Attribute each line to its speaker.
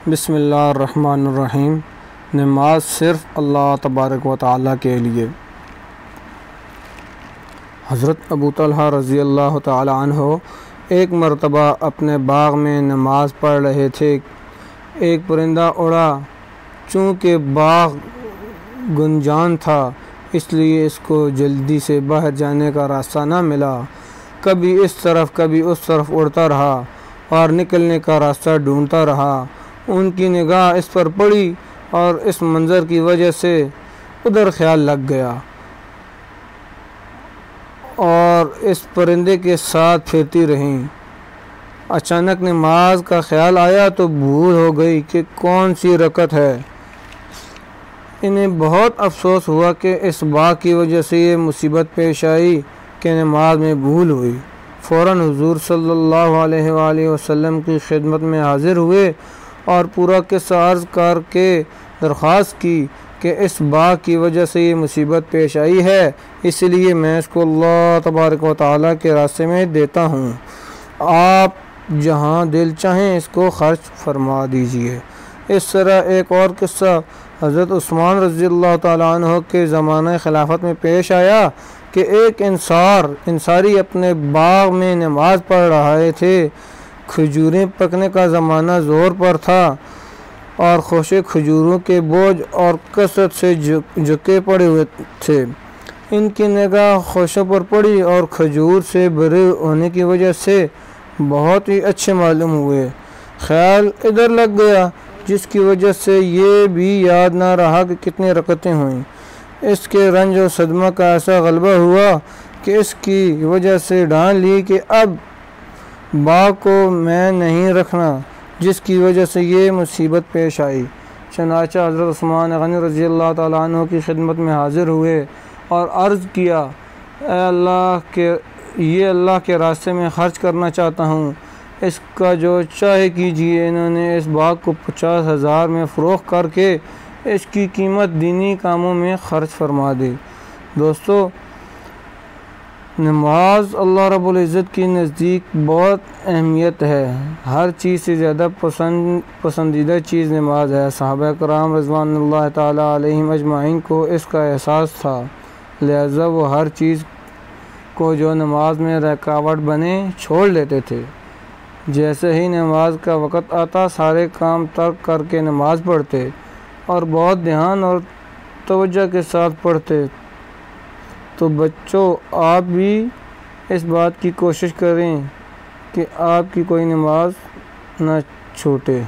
Speaker 1: बिस्मिल्लाहिर्रहमानिर्रहीम। नमाज सिर्फ़ अल्लाह तबारक व तआला के लिए। हज़रत अबू तलहा रज़ी अल्लाह तआला अन्हो एक मरतबा अपने बाग में नमाज पढ़ रहे थे। एक परिंदा उड़ा, चूँकि बाग गुंजान था इसलिए इसको जल्दी से बाहर जाने का रास्ता न मिला। कभी इस तरफ कभी उस तरफ उड़ता रहा और निकलने का रास्ता ढूंढता रहा। उनकी निगाह इस पर पड़ी और इस मंज़र की वजह से उधर ख्याल लग गया और इस परिंदे के साथ फिरती रहीं। अचानक नमाज का ख्याल आया तो भूल हो गई कि कौन सी रकत है। इन्हें बहुत अफसोस हुआ कि इस बात की वजह से ये मुसीबत पेश आई कि नमाज में भूल हुई। फ़ौरन हुज़ूर सल्लल्लाहु अलैहि वसल्लम की खिदमत में हाज़िर हुए और पूरा किस्सा अर्ज़ करके दरख्वास्त की कि इस बात की वजह से ये मुसीबत पेश आई है, इसलिए मैं इसको अल्लाह तबारक व तआला के रास्ते में देता हूँ। आप जहाँ दिल चाहें इसको खर्च फरमा दीजिए। इस तरह एक और किस्सा हज़रत उस्मान रज़ी अल्लाह तआला अन्हु के ज़माने खिलाफत में पेश आया कि एक इंसारी अपने बाग में नमाज पढ़ रहे थे। खजूरें पकने का ज़माना ज़ोर पर था और खुशे खजूरों के बोझ और कसरत से झुके पड़े हुए थे। इनकी निगाह खुशों पर पड़ी और खजूर से भरे होने की वजह से बहुत ही अच्छे मालूम हुए। ख्याल इधर लग गया जिसकी वजह से ये भी याद ना रहा कि कितनी रकतें हुईं। इसके रंज और सदमा का ऐसा गलबा हुआ कि इसकी वजह से ठान ली कि अब बाग को मैं नहीं रखना, जिसकी वजह से ये मुसीबत पेश आई। चनाचा हज़रत उस्मान गनी रज़ी अल्लाह तआला अन्हु की खिदमत में हाज़िर हुए और अर्ज़ किया, ये अल्लाह के रास्ते में ख़र्च करना चाहता हूँ, इसका जो चाहे कीजिए। इन्होंने इस बाग को 50,000 में फ़रोख्त करके इसकी कीमत दीनी कामों में ख़र्च फरमा दी। दोस्तों, नमाज अल्लाह रब्बुल इज़्ज़त की नज़दीक बहुत अहमियत है। हर चीज़ से ज़्यादा पसंदीदा चीज़ नमाज है। सहाबा कराम रज़वानुल्लाह ताला अलैहिम अजमाइन को इसका एहसास था, लिहाजा वो हर चीज़ को जो नमाज में रुकावट बने छोड़ लेते थे। जैसे ही नमाज का वक़्त आता सारे काम तर्क करके नमाज पढ़ते और बहुत ध्यान और तवज्जो के साथ पढ़ते। तो बच्चों, आप भी इस बात की कोशिश करें कि आपकी कोई नमाज ना छूटे।